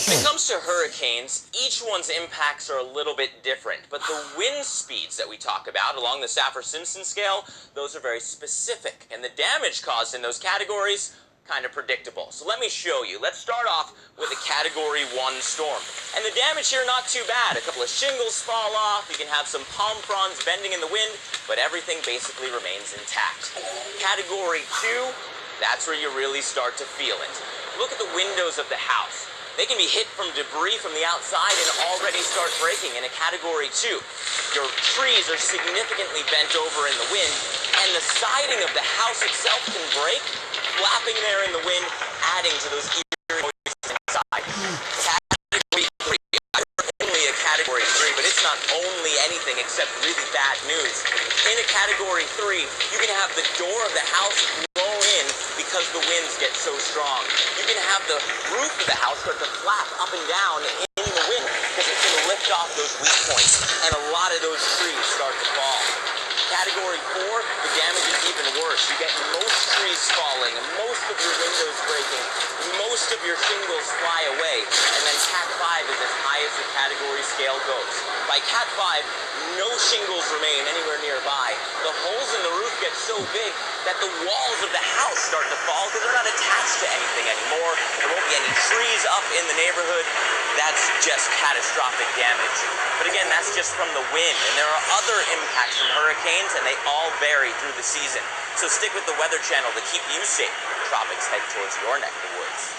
When it comes to hurricanes, each one's impacts are a little bit different, but the wind speeds that we talk about along the Saffir-Simpson scale, those are very specific, and the damage caused in those categories, kind of predictable. So let me show you. Let's start off with a Category 1 storm. And the damage here, not too bad. A couple of shingles fall off, you can have some palm fronds bending in the wind, but everything basically remains intact. Category 2, that's where you really start to feel it. Look at the windows of the house. They can be hit from debris from the outside and already start breaking in a Category 2. Your trees are significantly bent over in the wind, and the siding of the house itself can break, flapping there in the wind, adding to those eerie noises inside. Category 3. Only a Category 3, but it's not only anything except really bad news. In a Category 3, you can have the door of the house blow in because the winds get so strong. You can have the roof of the house start to flap up and down in the wind because it's going to lift off those weak points, and a lot of those trees start to fall. Category 4, the damage is even worse. You get most trees falling, most of your windows breaking, most of your shingles fly away, and then Cat 5 is as high as the category scale goes. By Cat 5, no shingles remain anywhere nearby. The holes in the roof get so big that the walls of the house start to fall because they're not attached to anything anymore. There won't be any trees up in the neighborhood. That's just catastrophic damage. But again, that's just from the wind, and there are other impacts from hurricanes, and they all vary through the season. So stick with the Weather Channel to keep you safe when the tropics head towards your neck of the woods.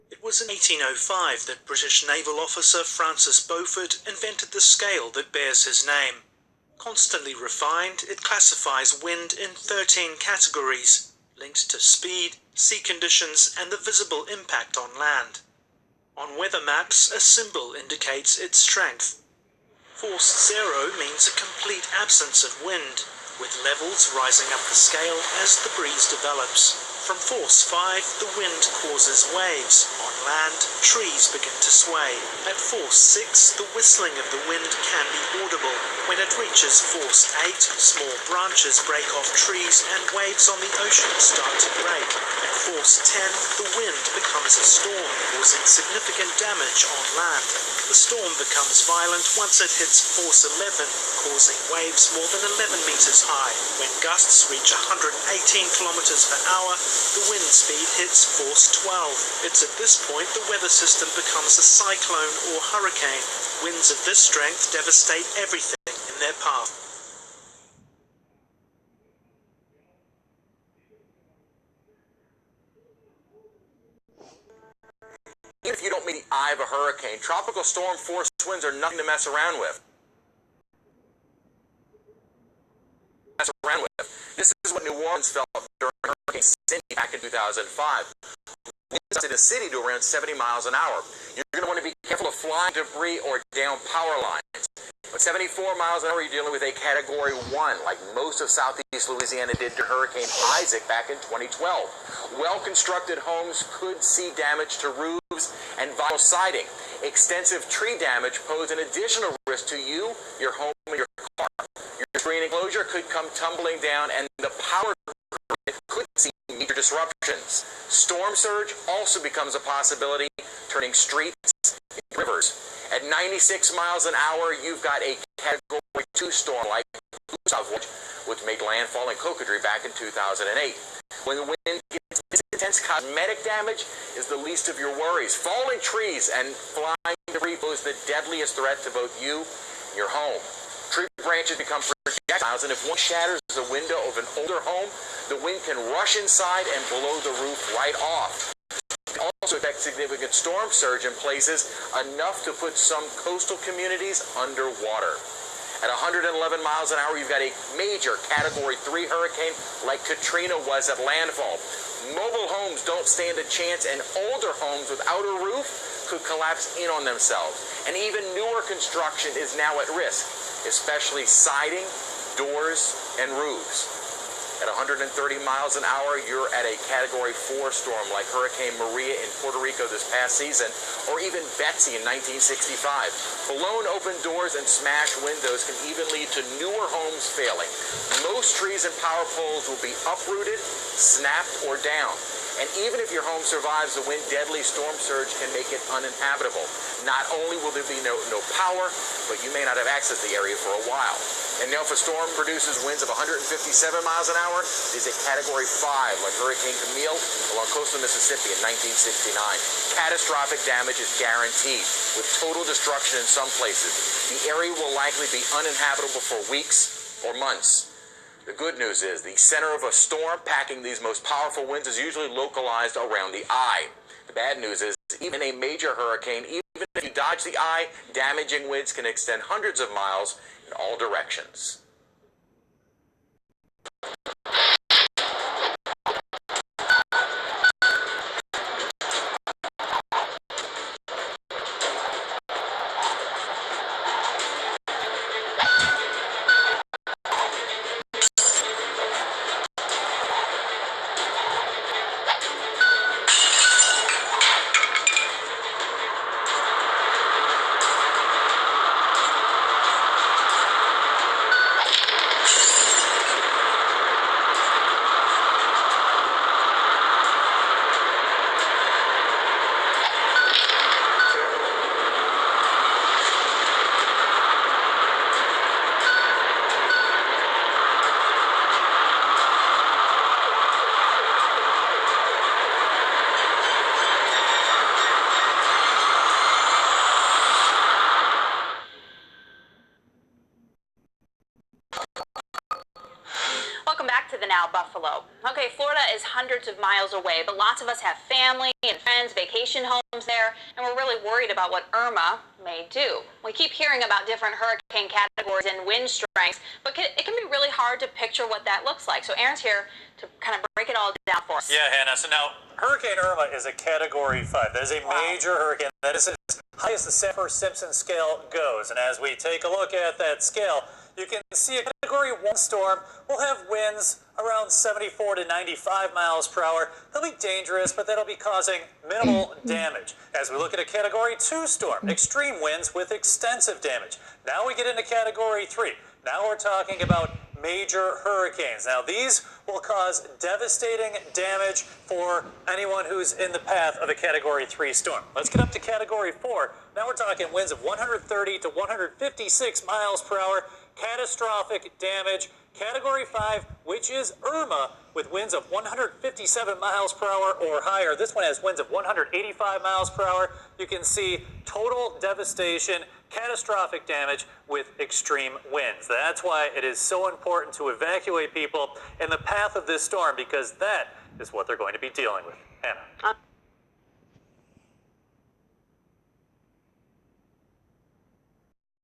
It was in 1805 that British naval officer Francis Beaufort invented the scale that bears his name. Constantly refined, it classifies wind in 13 categories, linked to speed, sea conditions, and the visible impact on land. On weather maps, a symbol indicates its strength. Force 0 means a complete absence of wind, with levels rising up the scale as the breeze develops. From force 5, the wind causes waves. On land, trees begin to sway. At force 6, the whistling of the wind can be audible. When it reaches force 8, small branches break off trees and waves on the ocean start to break. At force 10, the wind becomes a storm, causing significant damage on land. The storm becomes violent once it hits force 11, causing waves more than 11 meters high. When gusts reach 118 kilometers per hour, the wind speed hits force 12. It's at this point the weather system becomes a cyclone or hurricane. Winds of this strength devastate everything in their path. Even if you don't meet the eye of a hurricane, tropical storm force winds are nothing to mess around with. This is what New Orleans felt during Hurricane Cindy back in 2005. Winds in the city to around 70 miles an hour. You're going to want to be careful of flying debris or down power lines. At 74 miles an hour, you're dealing with a Category 1, like most of southeast Louisiana did to Hurricane Isaac back in 2012. Well-constructed homes could see damage to roofs and vinyl siding. Extensive tree damage pose an additional risk to you, your home, and your car. Your screen enclosure could come tumbling down, and the power grid could see major disruptions. Storm surge also becomes a possibility, turning streets into rivers. At 96 miles an hour, you've got a Category 2 storm like which made landfall in Cocodrie back in 2008. When the wind gets this intense, cosmetic damage is the least of your worries. Falling trees and flying debris pose the deadliest threat to both you and your home. Tree branches become projectiles, and if one shatters the window of an older home, the wind can rush inside and blow the roof right off. It also affects significant storm surge in places, enough to put some coastal communities underwater. At 111 miles an hour, you've got a major Category 3 hurricane like Katrina was at landfall. Mobile homes don't stand a chance, and older homes without a roof could collapse in on themselves. And even newer construction is now at risk, especially siding, doors, and roofs. At 130 miles an hour, you're at a Category 4 storm like Hurricane Maria in Puerto Rico this past season, or even Betsy in 1965. Blown open doors and smashed windows can even lead to newer homes failing. Most trees and power poles will be uprooted, snapped, or down. And even if your home survives the wind, deadly storm surge can make it uninhabitable. Not only will there be no power, but you may not have access to the area for a while. And now if a storm produces winds of 157 miles an hour, it is a Category 5 like Hurricane Camille along coastal Mississippi in 1969. Catastrophic damage is guaranteed, with total destruction in some places. The area will likely be uninhabitable for weeks or months. The good news is the center of a storm packing these most powerful winds is usually localized around the eye. The bad news is even a major hurricane, even if you dodge the eye, damaging winds can extend hundreds of miles in all directions. Now Buffalo. Okay, Florida is hundreds of miles away, but lots of us have family and friends, vacation homes there, and we're really worried about what Irma may do. We keep hearing about different hurricane categories and wind strengths, but it can be really hard to picture what that looks like. So Aaron's here to kind of break it all down for us. Yeah, Hannah. So now, Hurricane Irma is a Category 5. That is a major hurricane. That is as high as the Saffir-Simpson scale goes. And as we take a look at that scale, You can see a Category 1 storm will have winds around 74 to 95 miles per hour. They'll be dangerous, but that'll be causing minimal damage. As we look at a Category 2 storm, extreme winds with extensive damage. Now we get into Category 3. Now we're talking about major hurricanes. Now these will cause devastating damage for anyone who's in the path of a Category 3 storm. Let's get up to Category 4. Now we're talking winds of 130 to 156 miles per hour. Catastrophic damage. Category 5, which is Irma, with winds of 157 miles per hour or higher. This one has winds of 185 miles per hour. You can see total devastation, catastrophic damage with extreme winds. That's why it is so important to evacuate people in the path of this storm, because that is what they're going to be dealing with. Hannah.